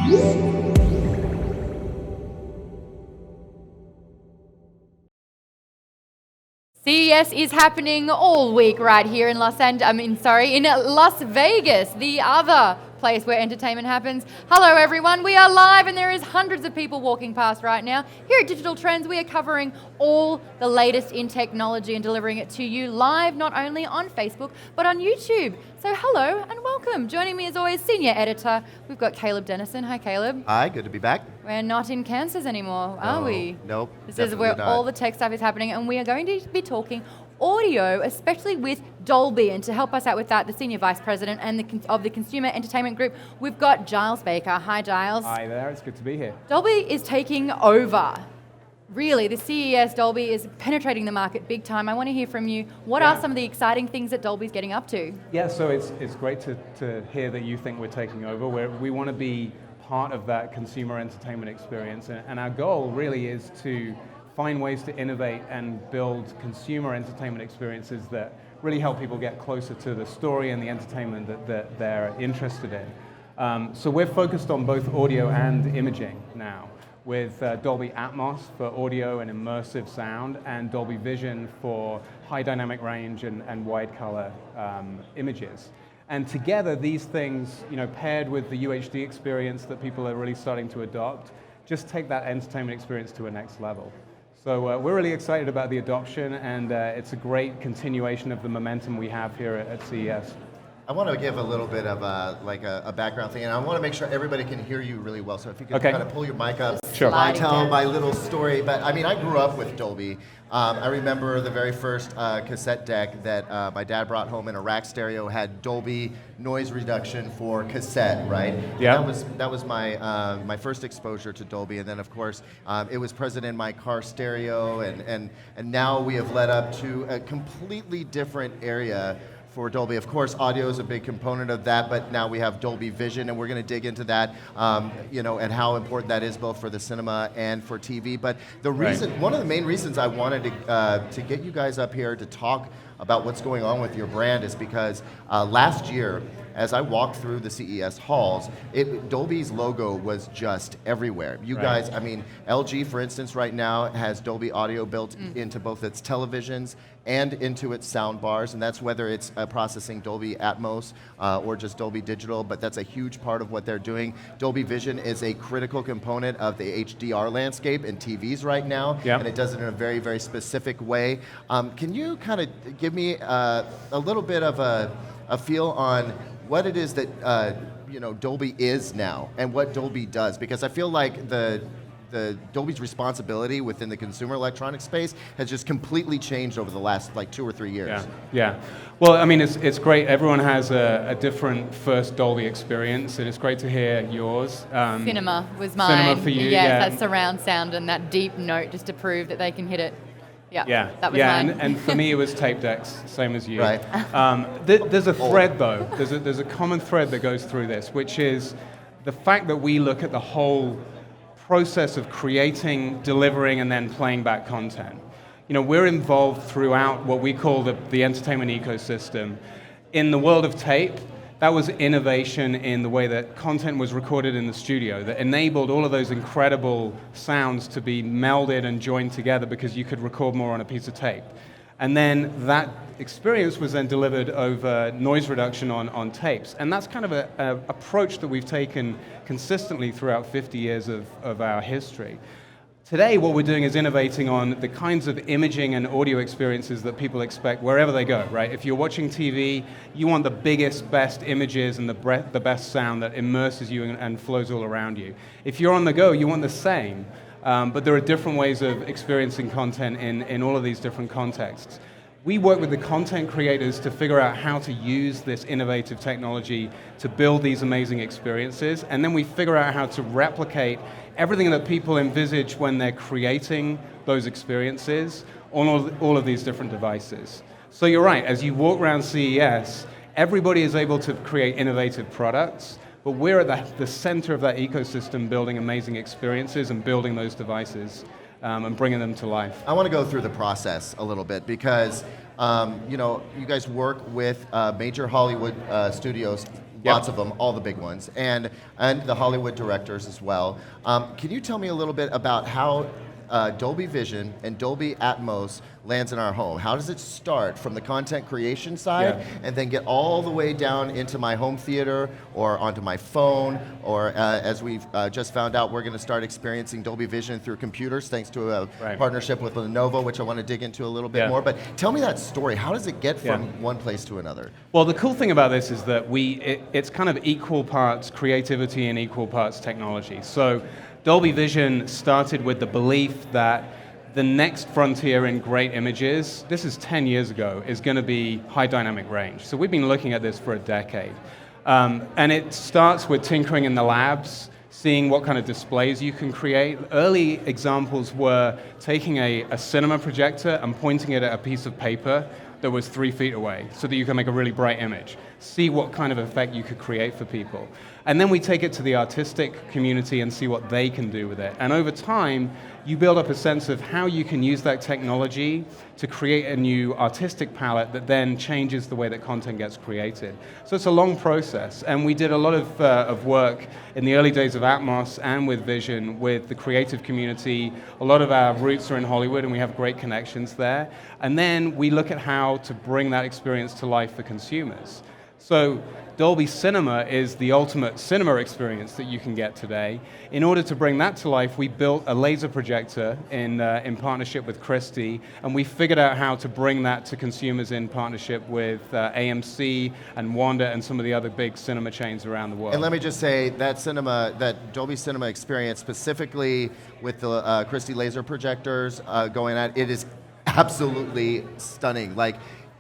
CES is happening all week right here in Las Vegas, the other place where entertainment happens. Hello everyone, we are live and there is hundreds of people walking past right now. Here at Digital Trends, we are covering all the latest in technology and delivering it to you live, not only on Facebook, but on YouTube. So hello and welcome. Joining me as always, Senior Editor, we've got Caleb Dennison. Hi Caleb. Hi, good to be back. We're not in Kansas anymore, are we? Nope. This is where all the tech stuff is happening, and we are going to be talking audio, especially with Dolby. And to help us out with that, the Senior Vice President of the Consumer Entertainment Group, we've got Giles Baker. Hi, Giles. Hi there, it's good to be here. Dolby is taking over. Really, the CES Dolby is penetrating the market big time. I want to hear from you. What are some of the exciting things that Dolby's getting up to? Yeah, so it's great to hear that you think we're taking over. We want to be part of that consumer entertainment experience, and our goal really is to find ways to innovate and build consumer entertainment experiences that really help people get closer to the story and the entertainment that they're interested in. So we're focused on both audio and imaging now, with Dolby Atmos for audio and immersive sound, and Dolby Vision for high dynamic range and wide color images. And together, these things, paired with the UHD experience that people are really starting to adopt, just take that entertainment experience to a next level. So we're really excited about the adoption, and it's a great continuation of the momentum we have here at CES. I want to give a little bit of a background thing, and I want to make sure everybody can hear you really well. So if you could kind of pull your mic up, sure. Tell my little story. But I mean, I grew up with Dolby. I remember the very first cassette deck that my dad brought home in a rack stereo had Dolby noise reduction for cassette, right? Yeah. That was my first exposure to Dolby, and then of course it was present in my car stereo, and now we have led up to a completely different area for Dolby. Of course, audio is a big component of that, but now we have Dolby Vision, and we're going to dig into that, and how important that is both for the cinema and for TV. But the reason, one of the main reasons I wanted to get you guys up here to talk about what's going on with your brand is because last year, as I walked through the CES halls, Dolby's logo was just everywhere. You guys, I mean, LG, for instance, right now has Dolby Audio built into both its televisions and into its sound bars, and that's whether it's processing Dolby Atmos or just Dolby Digital, but that's a huge part of what they're doing. Dolby Vision is a critical component of the HDR landscape in TVs right now, and it does it in a very, very specific way. Can you kind of give me a little bit of a feel on what it is that Dolby is now and what Dolby does? Because I feel like the Dolby's responsibility within the consumer electronics space has just completely changed over the last 2 or 3 years. Yeah. Well, I mean, it's great. Everyone has a different first Dolby experience, and it's great to hear yours. Cinema was mine. Cinema for you, yeah. That surround sound and that deep note just to prove that they can hit it. Yeah, that was mine. And for me it was tape decks, same as you. Right. There's a thread though. There's a common thread that goes through this, which is the fact that we look at the whole process of creating, delivering, and then playing back content. We're involved throughout what we call the entertainment ecosystem. In the world of tape, that was innovation in the way that content was recorded in the studio that enabled all of those incredible sounds to be melded and joined together because you could record more on a piece of tape. And then that experience was then delivered over noise reduction on tapes. And that's kind of an approach that we've taken consistently throughout 50 years of our history. Today, what we're doing is innovating on the kinds of imaging and audio experiences that people expect wherever they go, right? If you're watching TV, you want the biggest, best images and the best sound that immerses you and flows all around you. If you're on the go, you want the same, but there are different ways of experiencing content in all of these different contexts. We work with the content creators to figure out how to use this innovative technology to build these amazing experiences, and then we figure out how to replicate everything that people envisage when they're creating those experiences on all of these different devices. So you're right, as you walk around CES, everybody is able to create innovative products, but we're at the center of that ecosystem building amazing experiences and building those devices and bringing them to life. I want to go through the process a little bit because you guys work with major Hollywood studios Yep. Lots of them, all the big ones, and the Hollywood directors as well. Can you tell me a little bit about how Dolby Vision and Dolby Atmos lands in our home? How does it start from the content creation side and then get all the way down into my home theater or onto my phone, or as we've just found out, we're going to start experiencing Dolby Vision through computers thanks to a partnership with Lenovo, which I want to dig into a little bit more. But tell me that story. How does it get from one place to another? Well, the cool thing about this is that it's kind of equal parts creativity and equal parts technology. So Dolby Vision started with the belief that the next frontier in great images, this is 10 years ago, is going to be high dynamic range. So we've been looking at this for a decade. And it starts with tinkering in the labs, seeing what kind of displays you can create. Early examples were taking a cinema projector and pointing it at a piece of paper that was 3 feet away so that you can make a really bright image. See what kind of effect you could create for people. And then we take it to the artistic community and see what they can do with it. And over time, you build up a sense of how you can use that technology to create a new artistic palette that then changes the way that content gets created. So it's a long process. And we did a lot of work in the early days of Atmos and with Vision with the creative community. A lot of our roots are in Hollywood and we have great connections there. And then we look at how to bring that experience to life for consumers. So Dolby Cinema is the ultimate cinema experience that you can get today. In order to bring that to life, we built a laser projector in partnership with Christie, and we figured out how to bring that to consumers in partnership with AMC and Wanda and some of the other big cinema chains around the world. And let me just say, that Dolby Cinema experience, specifically with the Christie laser projectors going at, it is absolutely stunning. Like,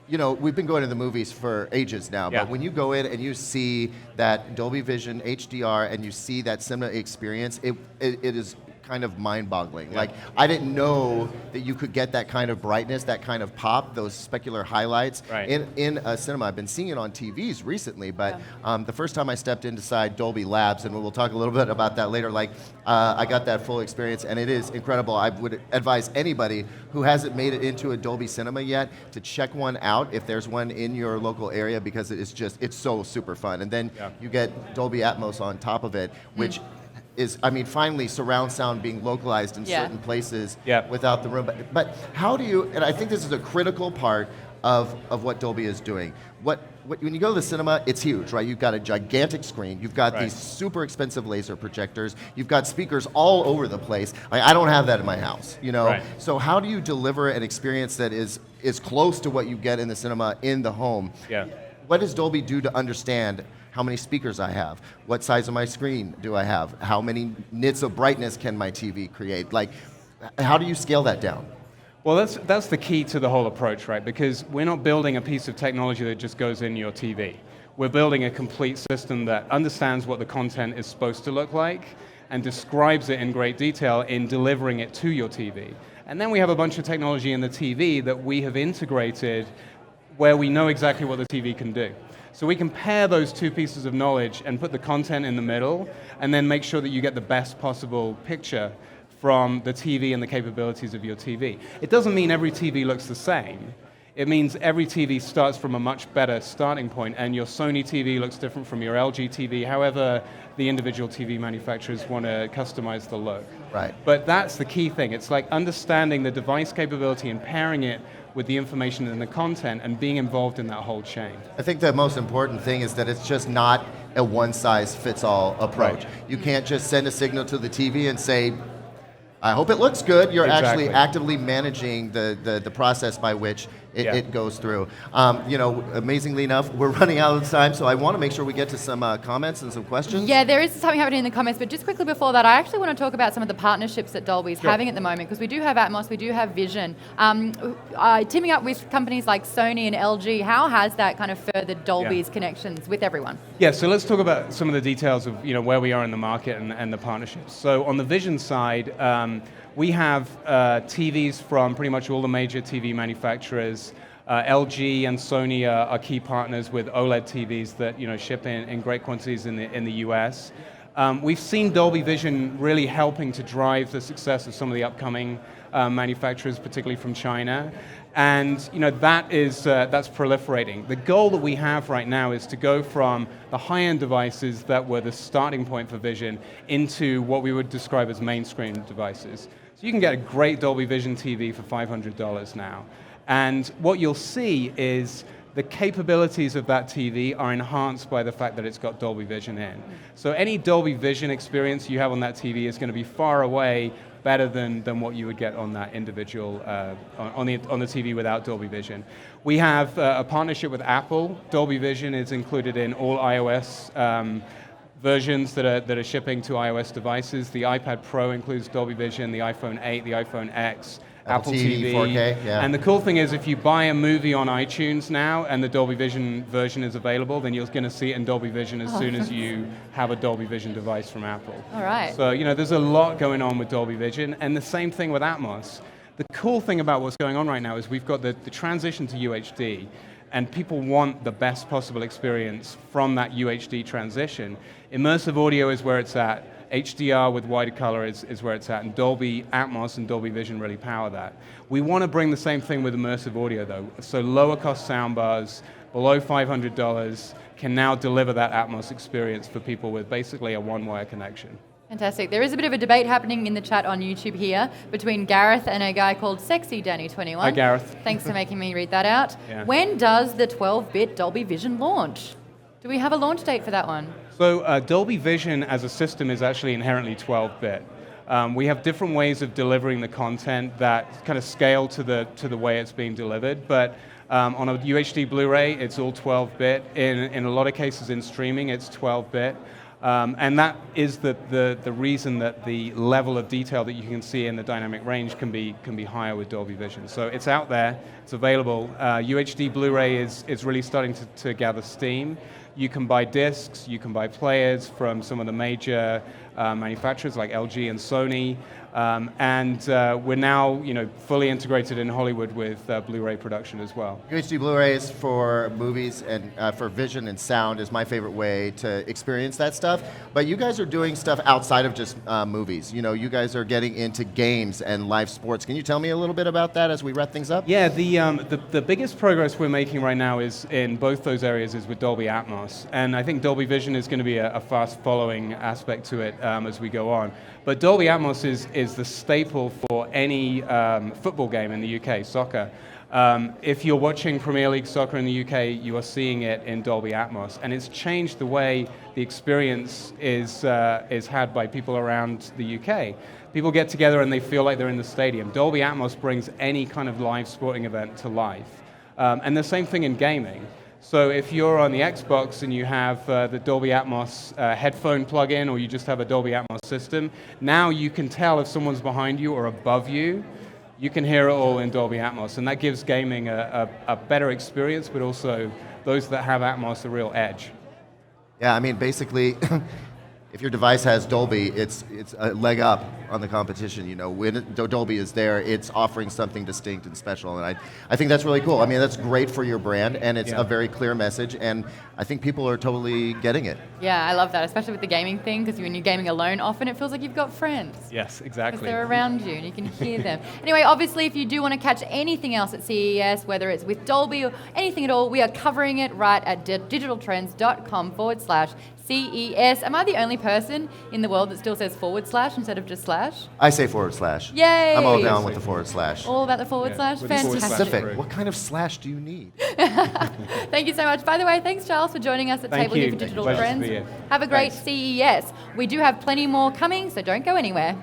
you know, we've been going to the movies for ages now, but when you go in and you see that Dolby Vision HDR and you see that cinema experience, it is kind of mind-boggling. Like, I didn't know that you could get that kind of brightness, that kind of pop, those specular highlights in a cinema. I've been seeing it on TVs recently, but the first time I stepped inside Dolby Labs, and we'll talk a little bit about that later, like, I got that full experience, and it is incredible. I would advise anybody who hasn't made it into a Dolby Cinema yet to check one out if there's one in your local area, because it's so super fun. And then you get Dolby Atmos on top of it, which is, I mean, finally surround sound being localized in certain places without the room. But how do you, and I think this is a critical part of what Dolby is doing. When you go to the cinema, it's huge, right? You've got a gigantic screen. You've got these super expensive laser projectors. You've got speakers all over the place. I don't have that in my house, you know? So how do you deliver an experience that is close to what you get in the cinema in the home? What does Dolby do to understand how many speakers I have? What size of my screen do I have? How many nits of brightness can my TV create? Like, how do you scale that down? Well, that's the key to the whole approach, right? Because we're not building a piece of technology that just goes in your TV. We're building a complete system that understands what the content is supposed to look like and describes it in great detail in delivering it to your TV. And then we have a bunch of technology in the TV that we have integrated where we know exactly what the TV can do. So we can pair those two pieces of knowledge and put the content in the middle and then make sure that you get the best possible picture from the TV and the capabilities of your TV. It doesn't mean every TV looks the same. It means every TV starts from a much better starting point, and your Sony TV looks different from your LG TV, however the individual TV manufacturers want to customize the look. But that's the key thing. It's like understanding the device capability and pairing it with the information and the content and being involved in that whole chain. I think the most important thing is that it's just not a one-size-fits-all approach. You can't just send a signal to the TV and say, I hope it looks good. You're actually actively managing the process by which it goes through. You know, amazingly enough, we're running out of time, so I want to make sure we get to some comments and some questions. Yeah, there is something happening in the comments, but just quickly before that, I actually want to talk about some of the partnerships that Dolby's having at the moment, because we do have Atmos, we do have Vision. Teaming up with companies like Sony and LG, how has that kind of furthered Dolby's connections with everyone? Yeah, so let's talk about some of the details of where we are in the market and the partnerships. So on the Vision side, we have TVs from pretty much all the major TV manufacturers. LG and Sony are key partners with OLED TVs that ship in great quantities in the US. We've seen Dolby Vision really helping to drive the success of some of the upcoming manufacturers, particularly from China. And that's proliferating. The goal that we have right now is to go from the high-end devices that were the starting point for Vision into what we would describe as mainstream devices. So you can get a great Dolby Vision TV for $500 now. And what you'll see is the capabilities of that TV are enhanced by the fact that it's got Dolby Vision in. So any Dolby Vision experience you have on that TV is going to be far away better than what you would get on that individual, on the TV without Dolby Vision. We have a partnership with Apple. Dolby Vision is included in all iOS versions that are shipping to iOS devices. The iPad Pro includes Dolby Vision, the iPhone 8, the iPhone X, Apple TV, 4K, yeah. And the cool thing is if you buy a movie on iTunes now and the Dolby Vision version is available, then you're going to see it in Dolby Vision as soon as you have a Dolby Vision device from Apple. All right. So, there's a lot going on with Dolby Vision, and the same thing with Atmos. The cool thing about what's going on right now is we've got the transition to UHD, and people want the best possible experience from that UHD transition. Immersive audio is where it's at. HDR with wider color is where it's at, and Dolby Atmos and Dolby Vision really power that. We want to bring the same thing with immersive audio though, so lower cost soundbars, below $500, can now deliver that Atmos experience for people with basically a one-wire connection. Fantastic. There is a bit of a debate happening in the chat on YouTube here between Gareth and a guy called Sexy Danny21. Hi Gareth. Thanks for making me read that out. Yeah. When does the 12-bit Dolby Vision launch? Do we have a launch date for that one? So Dolby Vision as a system is actually inherently 12-bit. We have different ways of delivering the content that kind of scale to the way it's being delivered, but on a UHD Blu-ray, it's all 12-bit. In a lot of cases in streaming, it's 12-bit. And that is the reason that the level of detail that you can see in the dynamic range can be higher with Dolby Vision. So it's out there, it's available. UHD Blu-ray is really starting to gather steam. You can buy discs, you can buy players from some of the major manufacturers like LG and Sony. And we're now, fully integrated in Hollywood with Blu-ray production as well. UHD Blu-rays for movies and for vision and sound is my favorite way to experience that stuff. But you guys are doing stuff outside of just movies. You guys are getting into games and live sports. Can you tell me a little bit about that as we wrap things up? Yeah, the biggest progress we're making right now is in both those areas is with Dolby Atmos. And I think Dolby Vision is going to be a fast following aspect to it as we go on. But Dolby Atmos is the staple for any football game in the UK, soccer. If you're watching Premier League soccer in the UK, you are seeing it in Dolby Atmos, and it's changed the way the experience is had by people around the UK. People get together and they feel like they're in the stadium. Dolby Atmos brings any kind of live sporting event to life. And the same thing in gaming. So if you're on the Xbox and you have the Dolby Atmos headphone plug-in, or you just have a Dolby Atmos system, now you can tell if someone's behind you or above you. You can hear it all in Dolby Atmos, and that gives gaming a better experience, but also those that have Atmos a real edge. Yeah, I mean, basically, if your device has Dolby, it's a leg up on the competition. When Dolby is there, it's offering something distinct and special, and I think that's really cool. I mean, that's great for your brand, and it's a very clear message, and I think people are totally getting it. Yeah, I love that, especially with the gaming thing, because when you're gaming alone, often it feels like you've got friends. Yes, exactly. Because they're around you and you can hear them. Anyway, obviously, if you do want to catch anything else at CES, whether it's with Dolby or anything at all, we are covering it right at digitaltrends.com/CES. Am I the only person in the world that still says // instead of just slash? I say // Yay! I'm all down with the // All about the / with the Fantastic. Specific. What kind of slash do you need? Thank you so much. By the way, thanks, Giles, for joining us at Thank Table you. here for Digital Pleasure to Trends. be here. Have a great Thanks. CES. We do have plenty more coming, so don't go anywhere.